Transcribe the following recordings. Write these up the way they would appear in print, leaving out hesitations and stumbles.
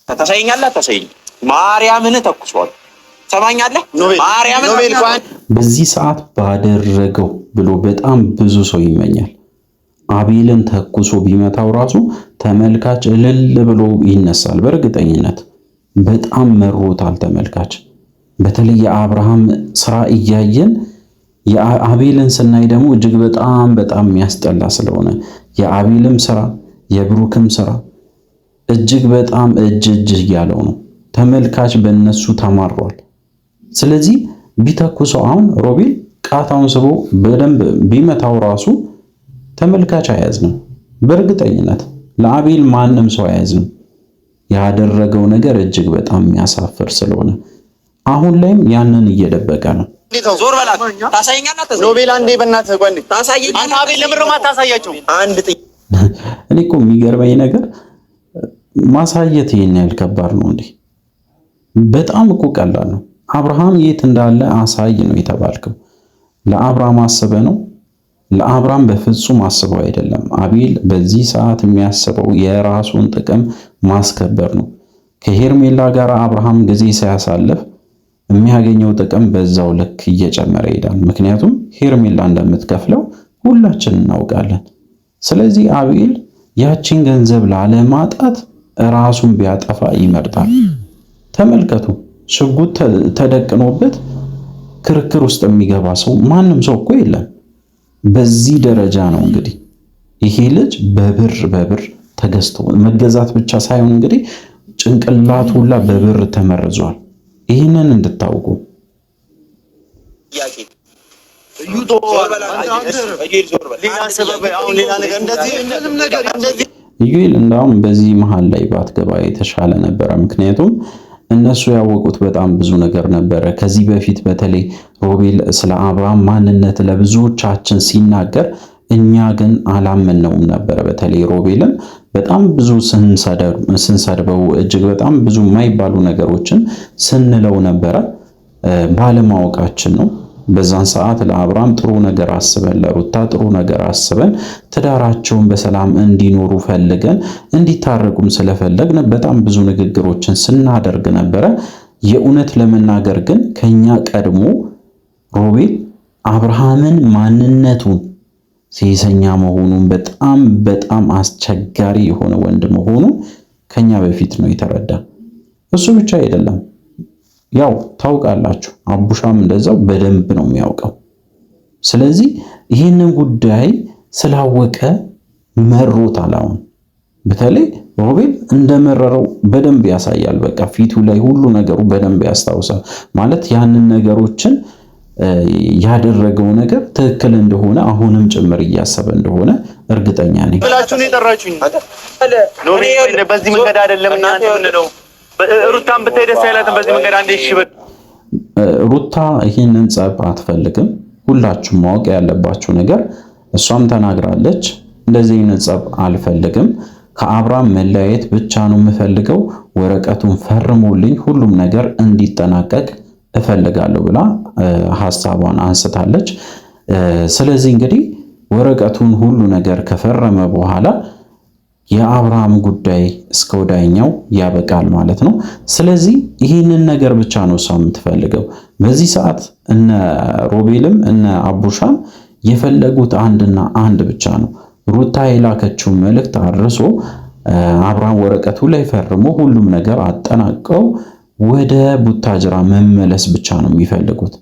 ታሳየኛለህ ታሳየኝ ማርያምን ተኩሷል ሰማኛለህ ማርያምን በዚህ ሰዓት ባደረገው ብሎ በጣም ብዙ ሰው ይመኛል። አቤልን ተኩሶ ቢመታው ራሱ ተመልካች እልል ብሎ ይነሳል። በእርግጠኝነት በጣም መሮታል ተመልካች። በተለይ የአብርሃም ስራ እያየን የአቤልን ስናይ ደግሞ እጅግ በጣም የሚያስጠላ ስለሆነ የአቤልም ስራ የብሩክም ስራ እጅግ በጣም እጅ እያለው ነው። ተመልካች በእነሱ ተማሯል። ስለዚህ ቢተኩሰው አሁን ሮቤል ቃታውን ስቦ በደንብ ቢመታው ራሱ ተመልካች አያዝንም። በእርግጠኝነት ለአቤል ማንም ሰው አያዝንም። ያደረገው ነገር እጅግ በጣም የሚያሳፍር ስለሆነ አሁን ላይም ያንን እየደበቀ ነው። ዞር በላት ታሳየኛለህ ሮቤል አንዴ በእናትህ ጓንዴ ታሳየኛለህ አቤል ለምንድነው ማታሳያቸው? እኔ እኮ የሚገርመኝ ነገር ማሳየት ይሄን ያህል ከባድ ነው እንዴ? በጣም እኮ ቀላል ነው። አብርሃም የት እንዳለ አሳይ ነው የተባልከው። ለአብርሃም አስበ ነው? ለአብርሃም በፍጹም አስበው አይደለም። አቤል በዚህ ሰዓት የሚያስበው የራሱን ጥቅም ማስከበር ነው። ከሄርሜላ ጋር አብርሃም ጊዜ ሳያሳልፍ የሚያገኘው ጥቅም በዛው ልክ እየጨመረ ይሄዳል። ምክንያቱም ሄርሜላ እንደምትከፍለው ሁላችን እናውቃለን። ስለዚህ አቤል ያቺን ገንዘብ ላለማጣት ራሱን ቢያጠፋ ይመርጣል። ተመልከቱ፣ ሽጉጥ ተደቅኖበት ክርክር ውስጥ የሚገባ ሰው ማንም ሰው እኮ የለም። በዚህ ደረጃ ነው እንግዲህ ይሄ ልጅ በብር ተገዝቶ መገዛት ብቻ ሳይሆን እንግዲህ ጭንቅላቱ ሁላ በብር ተመርዟል። ይህንን እንድታውቁ ኢዩኤል እንዳውም በዚህ መሃል ላይ ባትገባ የተሻለ ነበረ። ምክንያቱም እነሱ ያወቁት በጣም ብዙ ነገር ነበረ። ከዚህ በፊት በተለይ ሮቤል ስለ አብርሃም ማንነት ለብዙዎቻችን ሲናገር እኛ ግን አላመነውም ነበረ። በተለይ ሮቤልን በጣም ብዙ ስንሰድበው እጅግ በጣም ብዙ የማይባሉ ነገሮችን ስንለው ነበረ። ባለማወቃችን ነው። በዛን ሰዓት ለአብርሃም ጥሩ ነገር አስበን፣ ለሩታ ጥሩ ነገር አስበን፣ ትዳራቸውን በሰላም እንዲኖሩ ፈልገን እንዲታረቁም ስለፈለግን በጣም ብዙ ንግግሮችን ስናደርግ ነበረ። የእውነት ለመናገር ግን ከኛ ቀድሞ ሮቤል አብርሃምን ማንነቱን ሴሰኛ መሆኑን በጣም አስቸጋሪ የሆነ ወንድ መሆኑን ከኛ በፊት ነው የተረዳ። እሱ ብቻ አይደለም፣ ያው ታውቃላችሁ፣ አቡሻም እንደዛው በደንብ ነው የሚያውቀው። ስለዚህ ይህንን ጉዳይ ስላወቀ መሮታል። አሁን በተለይ ሮቤል እንደመረረው በደንብ ያሳያል። በቃ ፊቱ ላይ ሁሉ ነገሩ በደንብ ያስታውሳል። ማለት ያንን ነገሮችን ያደረገው ነገር ትክክል እንደሆነ አሁንም ጭምር እያሰበ እንደሆነ እርግጠኛ ነኝ። ብላችሁን የጠራችሁኝ በዚህ መንገድ አይደለም እናንተ ነው። ሩታን ብታይ ደስ አይላትም በዚህ መንገድ አንዴ። እሺ ሩታ ይህንን ጸብ አትፈልግም። ሁላችሁም ማወቅ ያለባችሁ ነገር እሷም ተናግራለች። እንደዚህ አይነት ጸብ አልፈልግም፣ ከአብርሃም መለያየት ብቻ ነው የምፈልገው፣ ወረቀቱን ፈርሞልኝ ሁሉም ነገር እንዲጠናቀቅ እፈልጋለሁ ብላ ሐሳቧን አንስታለች። ስለዚህ እንግዲህ ወረቀቱን ሁሉ ነገር ከፈረመ በኋላ የአብርሃም ጉዳይ እስከ ወዲያኛው ያበቃል ማለት ነው። ስለዚህ ይህንን ነገር ብቻ ነው እሷ የምትፈልገው። በዚህ ሰዓት እነ ሮቤልም እነ አቡሻም የፈለጉት አንድና አንድ ብቻ ነው። ሩታ የላከችው መልእክት አድርሶ አብርሃም ወረቀቱ ላይ ፈርሞ ሁሉም ነገር አጠናቀው ወደ ቡታጅራ መመለስ ብቻ ነው የሚፈልጉት።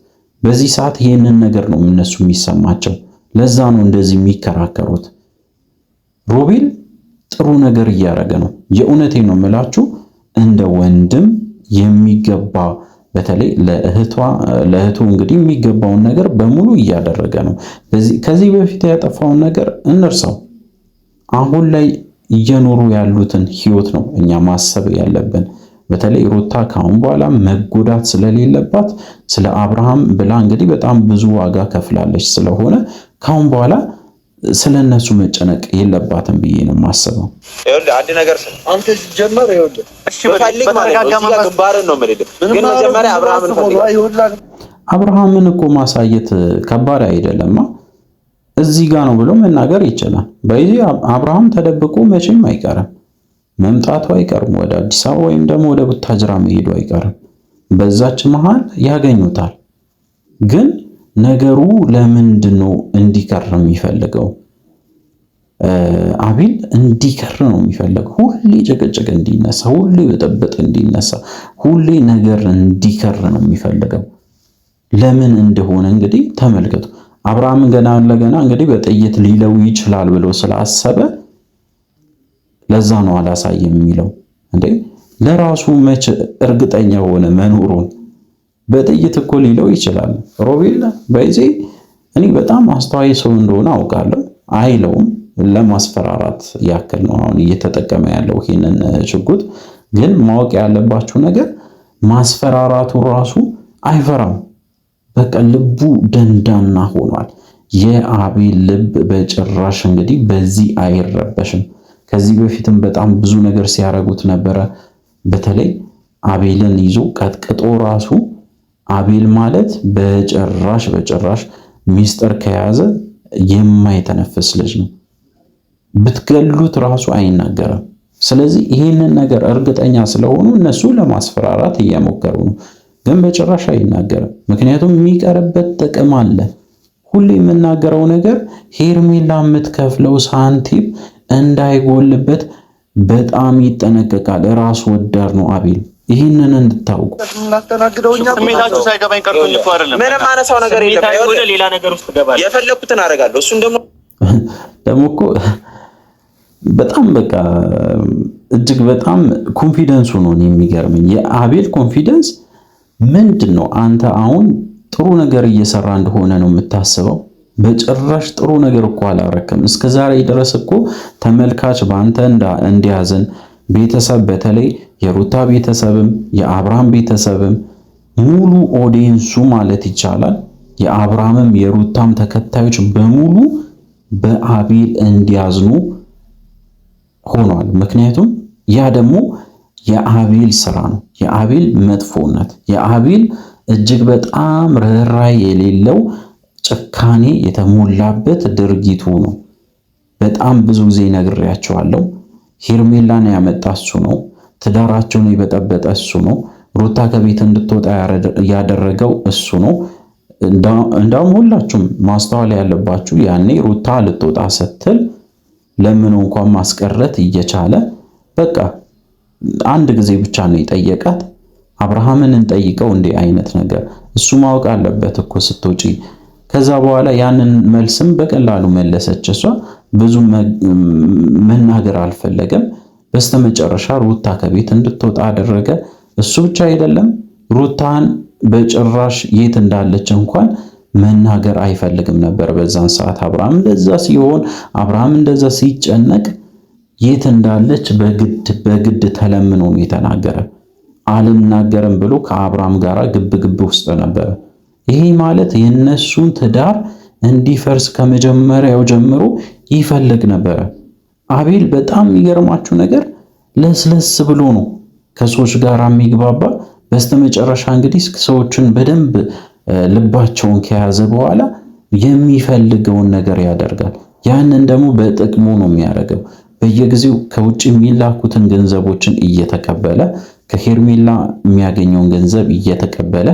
በዚህ ሰዓት ይህንን ነገር ነው እነሱ የሚሰማቸው። ለዛ ነው እንደዚህ የሚከራከሩት። ሮቤል ጥሩ ነገር እያደረገ ነው። የእውነቴን ነው የምላችሁ፣ እንደ ወንድም የሚገባ በተለይ ለእህቱ እንግዲህ የሚገባውን ነገር በሙሉ እያደረገ ነው። ከዚህ በፊት ያጠፋውን ነገር እንርሳው። አሁን ላይ እየኖሩ ያሉትን ህይወት ነው እኛ ማሰብ ያለብን። በተለይ ሩታ ካሁን በኋላ መጎዳት ስለሌለባት ስለ አብርሃም ብላ እንግዲህ በጣም ብዙ ዋጋ ከፍላለች። ስለሆነ ካሁን በኋላ ስለነሱ መጨነቅ የለባትም ብዬ ነው የማስበው። ይኸውልህ አንድ ነገር አንተ ጀመረ ይኸውልህ እሺ በፈልግ ማለት ግንባርን ነው የምልህ፣ ግን መጀመሪያ አብርሃምን እኮ ማሳየት ከባድ አይደለማ። እዚህ ጋር ነው ብሎ መናገር ይችላል። በዚህ አብርሃም ተደብቆ መቼም አይቀርም። መምጣቱ አይቀርም ወደ አዲስ አበባ ወይም ደግሞ ወደ ቡታጅራ መሄዱ አይቀርም። በዛች መሃል ያገኙታል። ግን ነገሩ ለምንድን ነው እንዲከር የሚፈልገው? አቤል እንዲከር ነው የሚፈልገው። ሁሌ ጭቅጭቅ እንዲነሳ፣ ሁሌ ብጥብጥ እንዲነሳ፣ ሁሌ ነገር እንዲከር ነው የሚፈልገው። ለምን እንደሆነ እንግዲህ ተመልከቱ። አብርሃም ገና ለገና እንግዲህ በጥይት ሊለው ይችላል ብሎ ስላሰበ ለዛ ነው አላሳየም የሚለው። እንዴ ለራሱ መቼ እርግጠኛ ሆነ መኖሩን? በጥይት እኮ ሊለው ይችላል። ሮቤል በዚህ እኔ በጣም አስተዋይ ሰው እንደሆነ አውቃለሁ። አይለውም፣ ለማስፈራራት ያክል ነው አሁን እየተጠቀመ ያለው ይሄንን ሽጉጥ። ግን ማወቅ ያለባችሁ ነገር ማስፈራራቱ ራሱ አይፈራም። በቃ ልቡ ደንዳና ሆኗል። የአቤል ልብ በጭራሽ እንግዲህ በዚህ አይረበሽም። ከዚህ በፊትም በጣም ብዙ ነገር ሲያረጉት ነበረ። በተለይ አቤልን ይዞ ቀጥቅጦ ራሱ አቤል ማለት በጭራሽ ሚስጥር ከያዘ የማይተነፍስ ልጅ ነው። ብትገሉት ራሱ አይናገርም። ስለዚህ ይህንን ነገር እርግጠኛ ስለሆኑ እነሱ ለማስፈራራት እየሞከሩ ነው። ግን በጭራሽ አይናገርም። ምክንያቱም የሚቀርበት ጥቅም አለ። ሁሌ የምናገረው ነገር ሄርሜላ የምትከፍለው ሳንቲም እንዳይጎልበት በጣም ይጠነቀቃል። ራስ ወዳድ ነው አቤል። ይህንን እንድታውቁ። ስሜታችሁ ሳይገባኝ ቀርቶኝ እኮ አይደለም። ምንም አነሳው ነገር የለም። ወደ ሌላ ነገር ውስጥ ገባለሁ። የፈለኩትን አደርጋለሁ። እሱን ደግሞ እኮ በጣም በቃ እጅግ በጣም ኮንፊደንሱ ነው የሚገርመኝ። የአቤል ኮንፊደንስ ምንድን ነው? አንተ አሁን ጥሩ ነገር እየሰራ እንደሆነ ነው የምታስበው። በጭራሽ ጥሩ ነገር እኮ አላረክም። እስከ ዛሬ ድረስ እኮ ተመልካች በአንተ እንዲያዝን ቤተሰብ፣ በተለይ የሩታ ቤተሰብም የአብርሃም ቤተሰብም ሙሉ ኦዲየንሱ ማለት ይቻላል የአብርሃምም የሩታም ተከታዮች በሙሉ በአቤል እንዲያዝኑ ሆኗል። ምክንያቱም ያ ደግሞ የአቤል ስራ ነው። የአቤል መጥፎነት፣ የአቤል እጅግ በጣም ርህራሄ የሌለው ጭካኔ የተሞላበት ድርጊቱ ነው። በጣም ብዙ ጊዜ ነግሬያቸዋለሁ። ሄርሜላን ያመጣ እሱ ነው። ትዳራቸውን የበጠበጠ እሱ ነው። ሩታ ከቤት እንድትወጣ ያደረገው እሱ ነው። እንዳውም ሁላችሁም ማስተዋል ያለባችሁ ያኔ ሩታ ልትወጣ ስትል ለምን እንኳን ማስቀረት እየቻለ በቃ አንድ ጊዜ ብቻ ነው የጠየቃት። አብርሃምን እንጠይቀው እንዲህ አይነት ነገር እሱ ማወቅ አለበት እኮ ስትወጪ። ከዛ በኋላ ያንን መልስም በቀላሉ መለሰች። እሷ ብዙ መናገር አልፈለገም። በስተመጨረሻ ሩታ ከቤት እንድትወጣ አደረገ። እሱ ብቻ አይደለም፣ ሩታን በጭራሽ የት እንዳለች እንኳን መናገር አይፈልግም ነበር በዛን ሰዓት። አብርሃም እንደዛ ሲሆን፣ አብርሃም እንደዛ ሲጨነቅ የት እንዳለች በግድ ተለምኖ ነው የተናገረ። አልናገርም ብሎ ከአብርሃም ጋር ግብ ውስጥ ነበረ። ይሄ ማለት የነሱን ትዳር እንዲፈርስ ከመጀመሪያው ጀምሮ ይፈልግ ነበረ። አቤል በጣም የሚገርማችሁ ነገር ለስለስ ብሎ ነው ከሰዎች ጋር የሚግባባ። በስተመጨረሻ እንግዲህ ሰዎችን በደንብ ልባቸውን ከያዘ በኋላ የሚፈልገውን ነገር ያደርጋል። ያንን ደግሞ በጥቅሙ ነው የሚያደርገው። በየጊዜው ከውጭ የሚላኩትን ገንዘቦችን እየተቀበለ ከሄርሜላ የሚያገኘውን ገንዘብ እየተቀበለ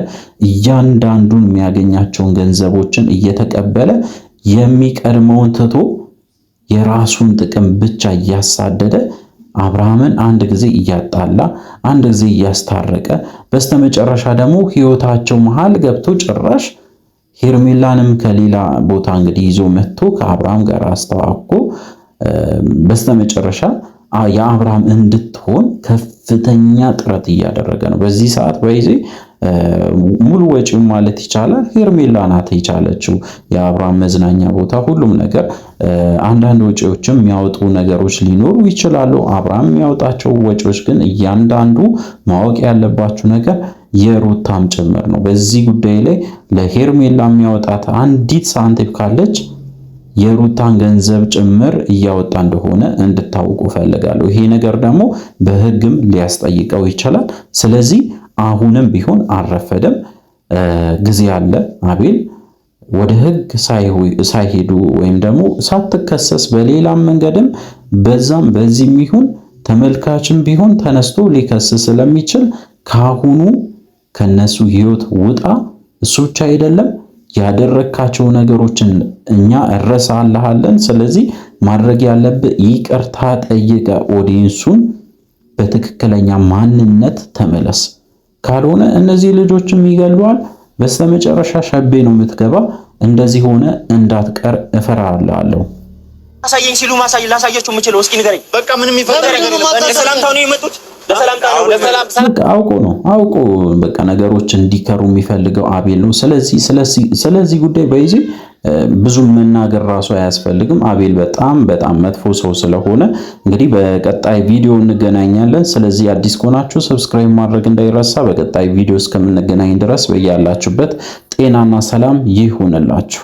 እያንዳንዱን የሚያገኛቸውን ገንዘቦችን እየተቀበለ የሚቀድመውን ትቶ የራሱን ጥቅም ብቻ እያሳደደ አብርሃምን አንድ ጊዜ እያጣላ አንድ ጊዜ እያስታረቀ በስተመጨረሻ ደግሞ ሕይወታቸው መሃል ገብቶ ጭራሽ ሄርሜላንም ከሌላ ቦታ እንግዲህ ይዞ መጥቶ ከአብርሃም ጋር አስተዋውቆ በስተመጨረሻ የአብርሃም እንድትሆን ከፍተኛ ጥረት እያደረገ ነው። በዚህ ሰዓት በዚህ ሙሉ ወጪው ማለት ይቻላል ሄርሜላ ናት የቻለችው። የአብርሃም መዝናኛ ቦታ፣ ሁሉም ነገር። አንዳንድ ወጪዎችም የሚያወጡ ነገሮች ሊኖሩ ይችላሉ። አብርሃም የሚያወጣቸው ወጪዎች ግን እያንዳንዱ ማወቅ ያለባችሁ ነገር የሩታም ጭምር ነው። በዚህ ጉዳይ ላይ ለሄርሜላ የሚያወጣት አንዲት ሳንቲም ካለች የሩታን ገንዘብ ጭምር እያወጣ እንደሆነ እንድታውቁ ፈልጋለሁ። ይሄ ነገር ደግሞ በሕግም ሊያስጠይቀው ይችላል። ስለዚህ አሁንም ቢሆን አልረፈደም፣ ጊዜ አለ። አቤል ወደ ሕግ ሳይሄዱ ወይም ደግሞ ሳትከሰስ በሌላም መንገድም በዛም በዚህም ይሁን ተመልካችም ቢሆን ተነስቶ ሊከስ ስለሚችል ካሁኑ ከነሱ ህይወት ውጣ። እሱ ብቻ አይደለም ያደረካቸው ነገሮችን እኛ እረሳልሃለን። ስለዚህ ማድረግ ያለብህ ይቅርታ ጠይቀ ኦዲየንሱን በትክክለኛ ማንነት ተመለስ። ካልሆነ እነዚህ ልጆችም ይገሉዋል። በስተመጨረሻ ሸቤ ነው የምትገባ። እንደዚህ ሆነ እንዳትቀር እፈራለሁ። አሳየኝ ሲሉ ላሳያችሁ የምችለው እስኪ ንገረኝ። በቃ ምንም ይፈጠር ነገር የለም። ለሰላምታው ነው የመጡት። አውቆ በቃ ነገሮች እንዲከሩ የሚፈልገው አቤል ነው። ስለዚህ ጉዳይ በይዚ ብዙ መናገር ራሱ አያስፈልግም። አቤል በጣም መጥፎ ሰው ስለሆነ እንግዲህ በቀጣይ ቪዲዮ እንገናኛለን። ስለዚህ አዲስ ከሆናችሁ ሰብስክራይብ ማድረግ እንዳይረሳ። በቀጣይ ቪዲዮ እስከምንገናኝ ድረስ በያላችሁበት ጤናና ሰላም ይሁንላችሁ።